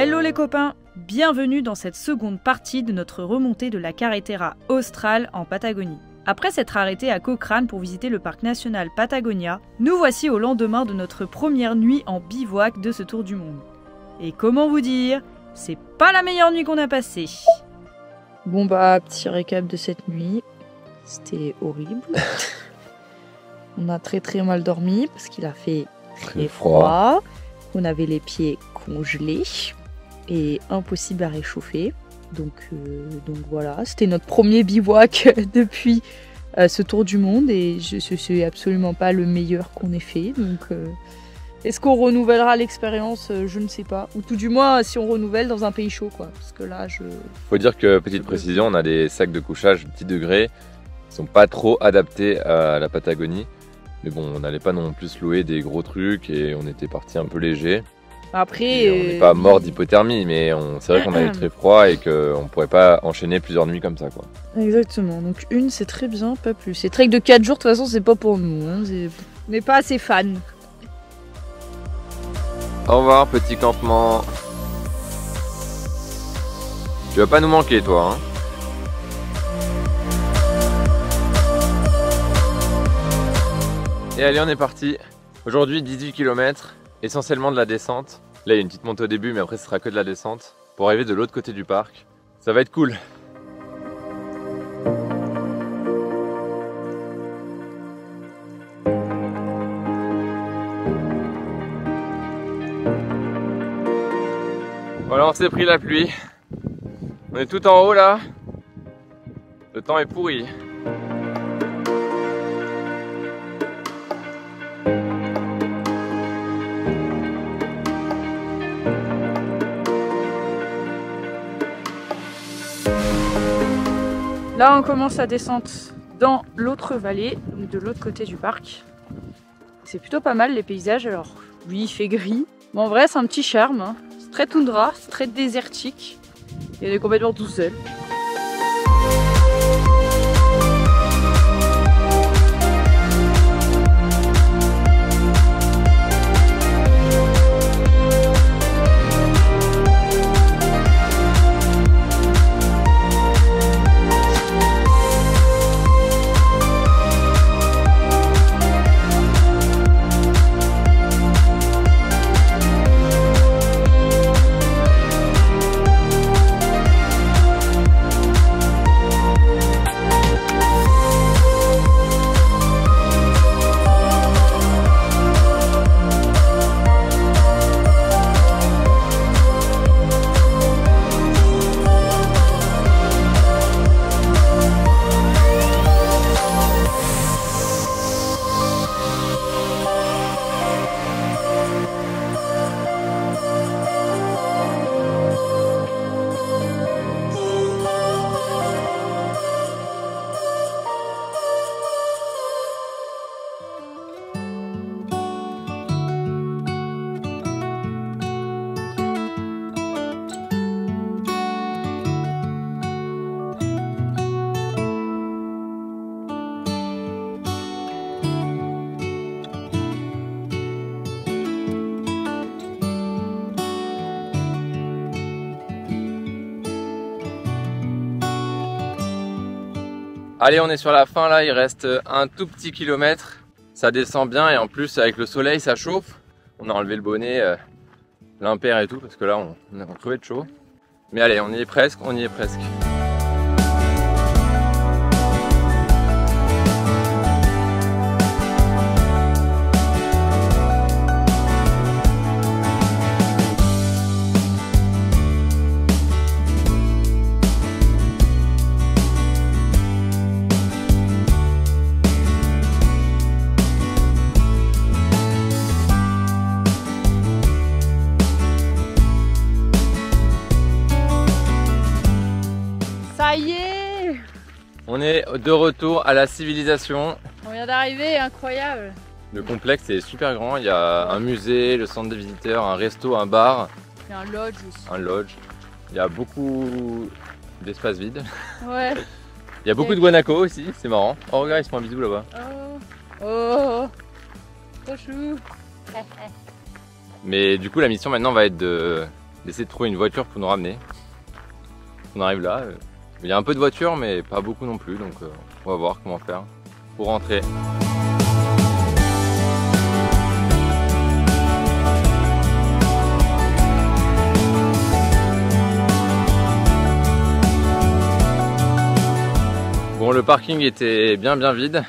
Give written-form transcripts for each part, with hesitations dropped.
Hello les copains, bienvenue dans cette seconde partie de notre remontée de la Carretera Austral en Patagonie. Après s'être arrêté à Cochrane pour visiter le parc national Patagonia, nous voici au lendemain de notre première nuit en bivouac de ce tour du monde. Et comment vous dire, c'est pas la meilleure nuit qu'on a passée. Bon bah, petit récap de cette nuit, c'était horrible. On a très mal dormi parce qu'il a fait très froid. On avait les pieds congelés et impossible à réchauffer. Donc voilà, c'était notre premier bivouac depuis ce tour du monde et c'est absolument pas le meilleur qu'on ait fait. Donc est-ce qu'on renouvellera l'expérience? Je ne sais pas. Ou tout du moins si on renouvelle dans un pays chaud quoi. Parce que là Faut dire que, petite précision, on a des sacs de couchage petit degré qui sont pas trop adaptés à la Patagonie. Mais bon, on n'allait pas non plus louer des gros trucs et on était parti un peu léger. Après, on n'est pas mort d'hypothermie, mais c'est vrai qu'on avait très froid et qu'on ne pourrait pas enchaîner plusieurs nuits comme ça, quoi. Exactement, donc une c'est très bien, pas plus. Ces treks de 4 jours, de toute façon, c'est pas pour nous. Hein. On n'est pas assez fans. Au revoir, petit campement. Tu vas pas nous manquer, toi, hein. Et allez, on est parti. Aujourd'hui, 18 km. Essentiellement de la descente. Là il y a une petite montée au début mais après ce sera que de la descente pour arriver de l'autre côté du parc. Ça va être cool. Voilà, on s'est pris la pluie. On est tout en haut là. Le temps est pourri. Là, on commence la descente dans l'autre vallée, donc de l'autre côté du parc. C'est plutôt pas mal les paysages. Alors, oui, il fait gris. Mais en vrai, c'est un petit charme. Hein. C'est très toundra, c'est très désertique. Et on est complètement tout seul. Allez, on est sur la fin là, il reste un tout petit kilomètre. Ça descend bien et en plus avec le soleil ça chauffe. On a enlevé le bonnet, l'impair et tout parce que là on a crevé de chaud. Mais allez, on y est presque, on y est presque. Ça y est! On est de retour à la civilisation. On vient d'arriver, incroyable! Le complexe est super grand, il y a un musée, le centre des visiteurs, un resto, un bar. Il y a un lodge aussi. Un lodge. Il y a beaucoup d'espace vide. Ouais. Il y a beaucoup de guanacos aussi, c'est marrant. Oh regarde, ils se font un bisou là-bas. Oh, trop chou. Mais du coup la mission maintenant va être de d'essayer de trouver une voiture pour nous ramener. On arrive là, il y a un peu de voitures mais pas beaucoup non plus, donc on va voir comment faire pour rentrer. Bon, le parking était bien vide.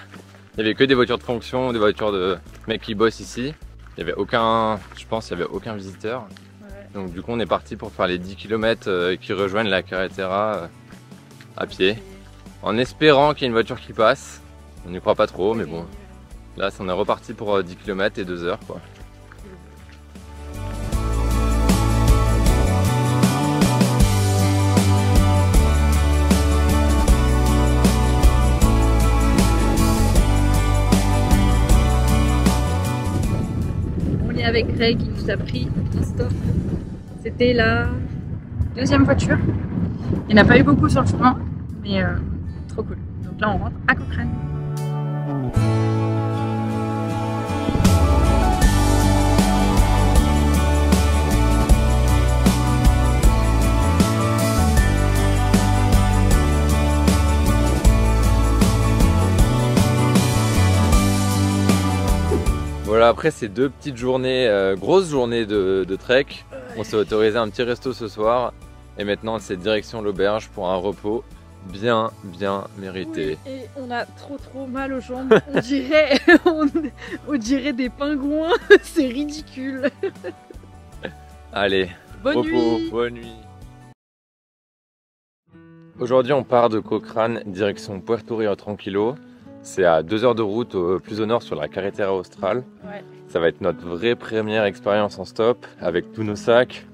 Il n'y avait que des voitures de fonction, des voitures de mecs qui bossent ici. Il y avait aucun, je pense, il n'y avait aucun visiteur. Ouais. Donc du coup, on est parti pour faire les 10 km qui rejoignent la carretera à pied, en espérant qu'il y ait une voiture qui passe. On n'y croit pas trop, mais bon. Là, on est reparti pour 10 km et 2 heures, quoi. Avec Greg, il nous a pris un stop. C'était la deuxième voiture. Il n'y en a pas eu beaucoup sur le chemin, mais trop cool. Donc là, on rentre à Cochrane. Voilà, après ces 2 petites journées, grosses journées de trek, on s'est autorisé un petit resto ce soir et maintenant c'est direction l'auberge pour un repos bien mérité. Oui, et on a trop mal aux jambes, on dirait des pingouins, c'est ridicule. Allez, bonne repos, nuit. Bonne nuit. Aujourd'hui on part de Cochrane direction Puerto Rio Tranquilo. C'est à 2 heures de route plus au nord sur la carretera austral. Ouais. Ça va être notre vraie première expérience en stop avec tous nos sacs.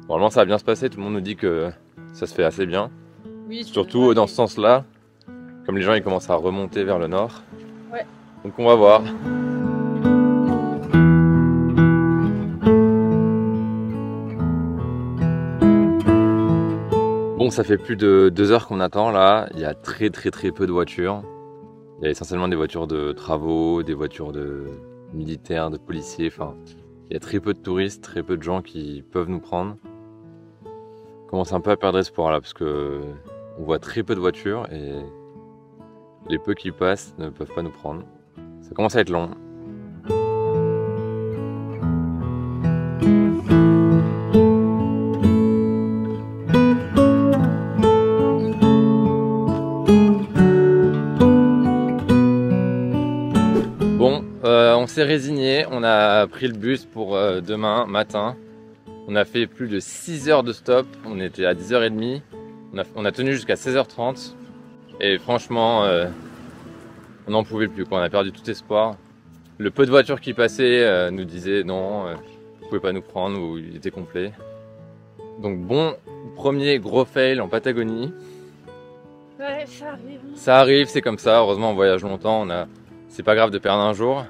Normalement ça va bien se passer, tout le monde nous dit que ça se fait assez bien. Oui, surtout dans ce sens-là, comme les gens ils commencent à remonter vers le nord. Ouais. Donc on va voir. Bon, ça fait plus de 2 heures qu'on attend là. Il y a très peu de voitures. Il y a essentiellement des voitures de travaux, des voitures de militaires, de policiers, enfin, il y a très peu de touristes, très peu de gens qui peuvent nous prendre. On commence un peu à perdre espoir là, parce que on voit très peu de voitures et les peu qui passent ne peuvent pas nous prendre. Ça commence à être long. On s'est résigné, on a pris le bus pour demain matin. On a fait plus de 6 heures de stop, on était à 10h30. On a tenu jusqu'à 16h30. Et franchement, on n'en pouvait plus, quoi. On a perdu tout espoir. Le peu de voitures qui passaient nous disaient non, vous pouvez pas nous prendre ou il était complet. Donc bon, premier gros fail en Patagonie. Ouais, ça arrive. Ça arrive, c'est comme ça. Heureusement, on voyage longtemps, c'est pas grave de perdre un jour.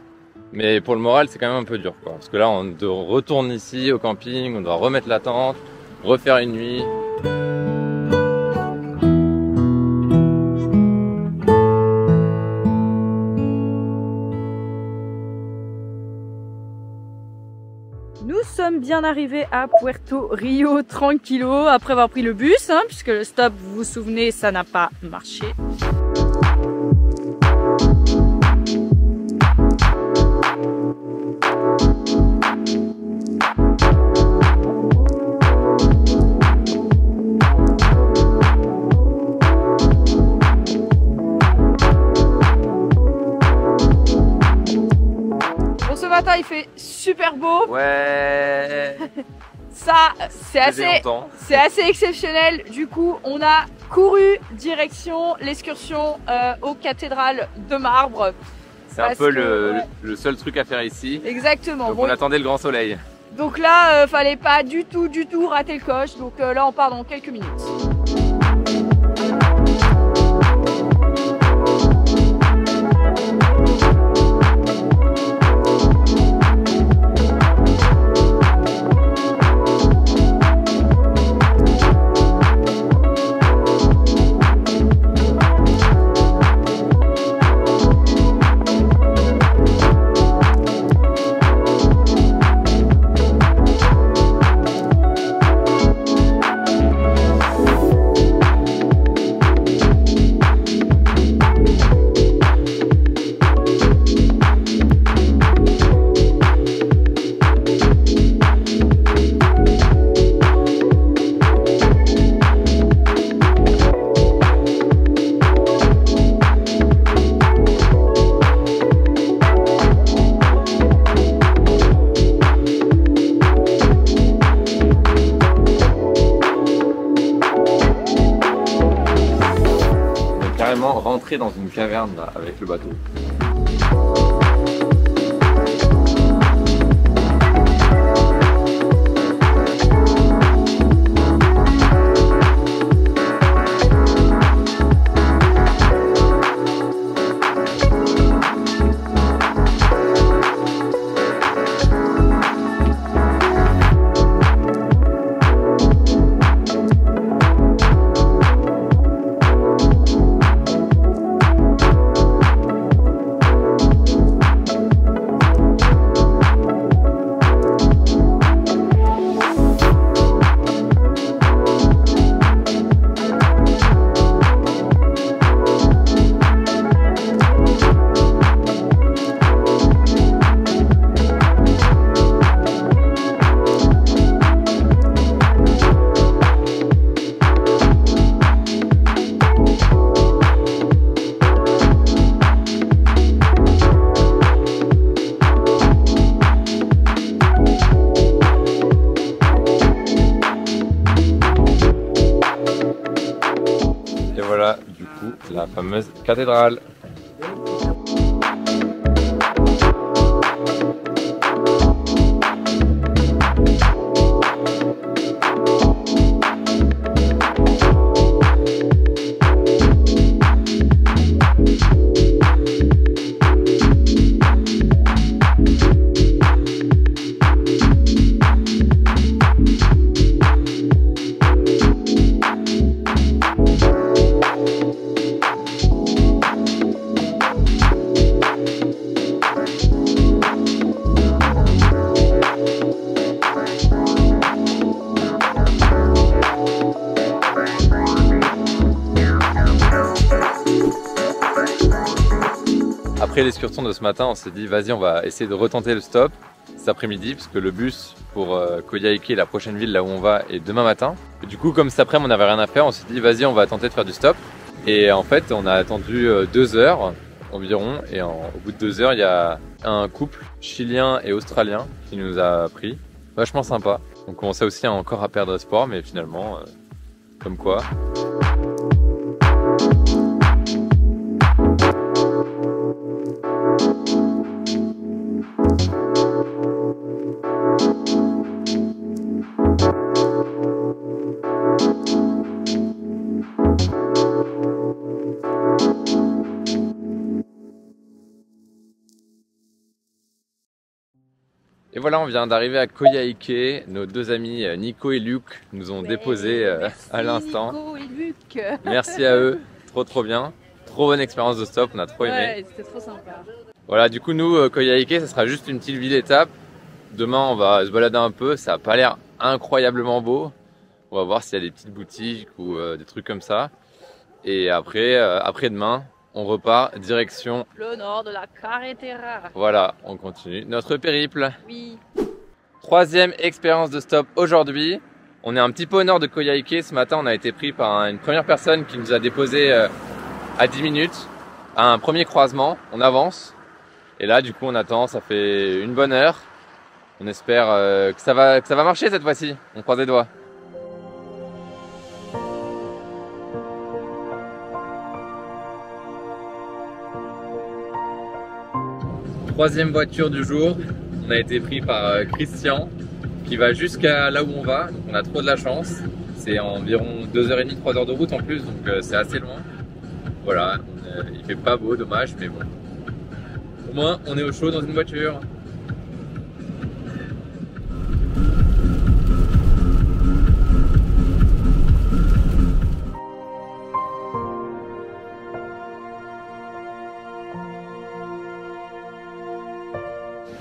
Mais pour le moral, c'est quand même un peu dur, quoi. Parce que là, on retourne ici au camping, on doit remettre la tente, refaire une nuit. Nous sommes bien arrivés à Puerto Rio Tranquilo après avoir pris le bus, puisque le stop, vous vous souvenez, ça n'a pas marché. Il fait super beau. Ouais. Ça, c'est assez exceptionnel. Du coup, on a couru direction l'excursion aux cathédrales de marbre. C'est un peu le seul truc à faire ici. Exactement. Donc bon, on attendait le grand soleil. Donc là, fallait pas du tout rater le coche. Donc là, on part dans quelques minutes. rentrer dans une caverne là, avec le bateau. Voilà du coup la fameuse cathédrale. Après l'excursion de ce matin, on s'est dit vas-y, on va essayer de retenter le stop cet après-midi parce que le bus pour Coyhaique, la prochaine ville là où on va, est demain matin. Et du coup, comme cet après-midi on n'avait rien à faire, on s'est dit vas-y, on va tenter de faire du stop. Et en fait, on a attendu 2 heures environ et au bout de 2 heures, il y a un couple chilien et australien qui nous a pris. Vachement sympa. On commençait aussi encore à perdre espoir, mais finalement, comme quoi. Et voilà, on vient d'arriver à Coyhaique. Nos 2 amis Nico et Luc nous ont déposés à l'instant. Nico et Luc. Merci à eux, trop bien. Trop bonne expérience de stop, on a trop aimé. Ouais, c'était trop sympa. Voilà, du coup nous, Coyhaique, ça sera juste une petite ville étape. Demain, on va se balader un peu, ça n'a pas l'air incroyablement beau. On va voir s'il y a des petites boutiques ou des trucs comme ça. Et après-demain, on repart direction le nord de la carretera. Voilà, on continue notre périple. Oui. 3e expérience de stop aujourd'hui. On est un petit peu au nord de Coyhaique. Ce matin, on a été pris par une première personne qui nous a déposé à 10 minutes à un premier croisement. On avance. Et là, du coup, on attend. Ça fait une bonne heure. On espère que ça va marcher cette fois-ci. On croise les doigts. Troisième voiture du jour, on a été pris par Christian qui va jusqu'à là où on va, donc on a trop de la chance. C'est environ 2h30, 3h de route en plus, donc c'est assez loin. Voilà, il fait pas beau, dommage, mais bon. Au moins, on est au chaud dans une voiture.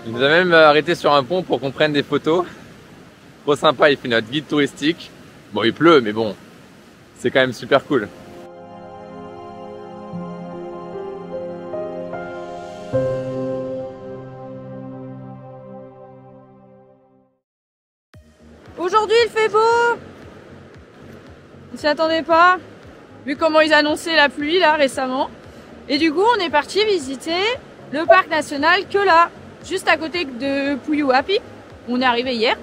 Il nous a même arrêté sur un pont pour qu'on prenne des photos. Trop sympa, il fait notre guide touristique. Bon, il pleut, mais bon, c'est quand même super cool. Aujourd'hui, il fait beau. On s'y attendait pas, vu comment ils annonçaient la pluie là récemment. Et du coup, on est parti visiter le parc national Keula, juste à côté de Puyuhuapi. On est arrivé hier.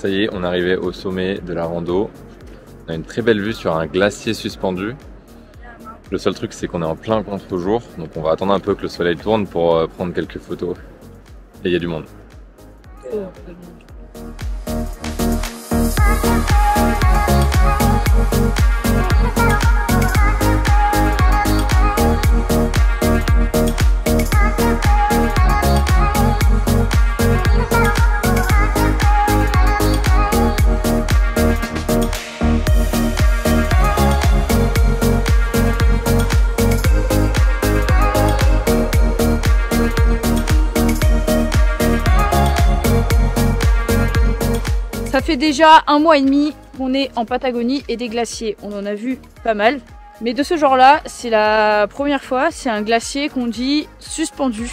Ça y est, on est arrivé au sommet de la rando. On a une très belle vue sur un glacier suspendu. Le seul truc, c'est qu'on est en plein contre-jour, donc on va attendre un peu que le soleil tourne pour prendre quelques photos. Et il y a du monde. Ça fait déjà 1 mois et demi qu'on est en Patagonie et des glaciers. On en a vu pas mal. Mais de ce genre-là, c'est la première fois, c'est un glacier qu'on dit suspendu.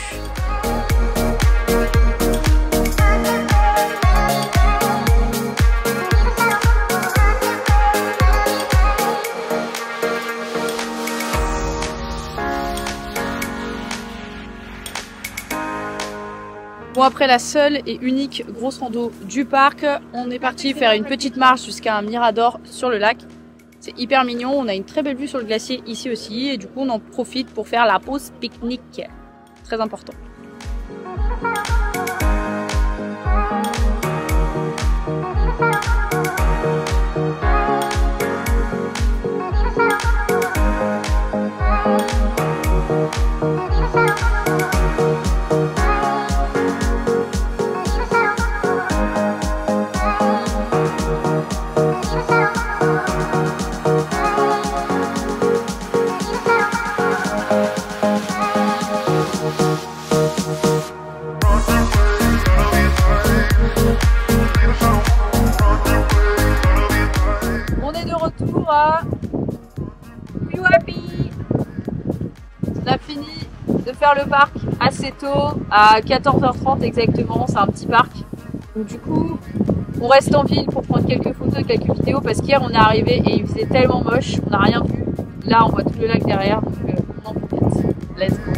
Bon, après la seule et unique grosse rando du parc, on est parti faire une petite marche jusqu'à un mirador sur le lac. C'est hyper mignon, on a une très belle vue sur le glacier ici aussi et du coup on en profite pour faire la pause pique-nique. Très important. On a fini de faire le parc assez tôt, à 14h30 exactement, c'est un petit parc. Donc du coup, on reste en ville pour prendre quelques photos et quelques vidéos parce qu'hier on est arrivé et il faisait tellement moche, on n'a rien vu. Là on voit tout le lac derrière, donc on en profite. Let's go.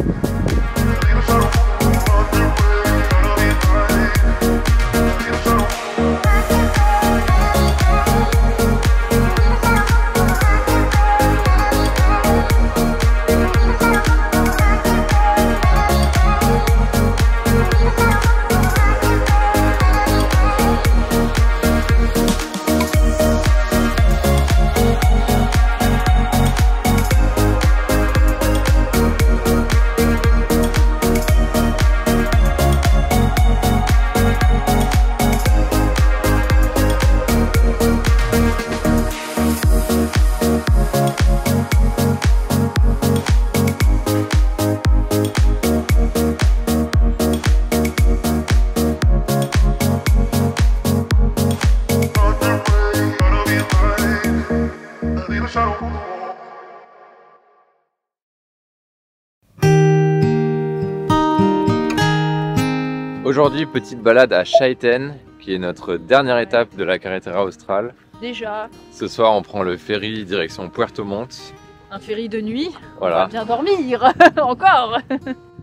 Aujourd'hui, petite balade à Chaiten, qui est notre dernière étape de la Carretera Austral. Déjà. Ce soir, on prend le ferry direction Puerto Montt. Un ferry de nuit. Voilà. On va bien dormir, encore.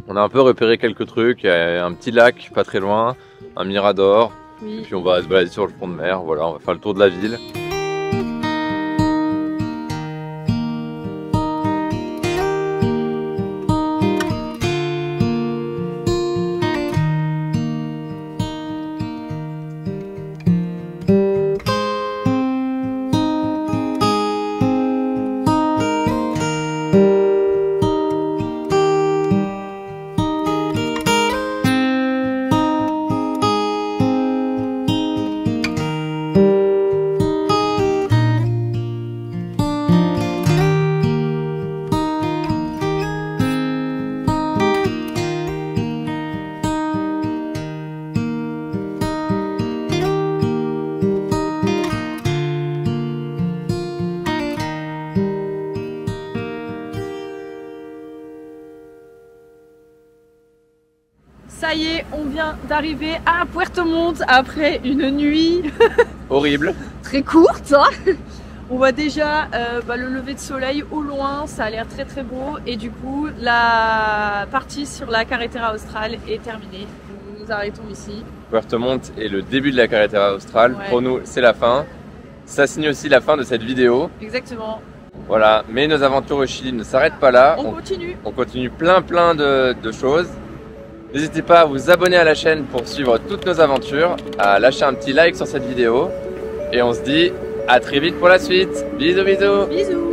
On a un peu repéré quelques trucs, il y a un petit lac pas très loin, un mirador, oui. Et puis on va se balader sur le front de mer, voilà, on va faire le tour de la ville. Ça y est, on vient d'arriver à Puerto Montt après une nuit horrible, très courte. Hein. On voit déjà le lever de soleil au loin, ça a l'air très très beau et du coup la partie sur la Carretera Austral est terminée. nous arrêtons ici. Puerto Montt est le début de la carretera austral. Ouais. Pour nous, c'est la fin. Ça signe aussi la fin de cette vidéo. Exactement. Voilà, mais nos aventures au Chili ne s'arrêtent pas là. On continue. On continue plein de choses. N'hésitez pas à vous abonner à la chaîne pour suivre toutes nos aventures, à lâcher un petit like sur cette vidéo. Et on se dit à très vite pour la suite. Bisous bisous. Bisous.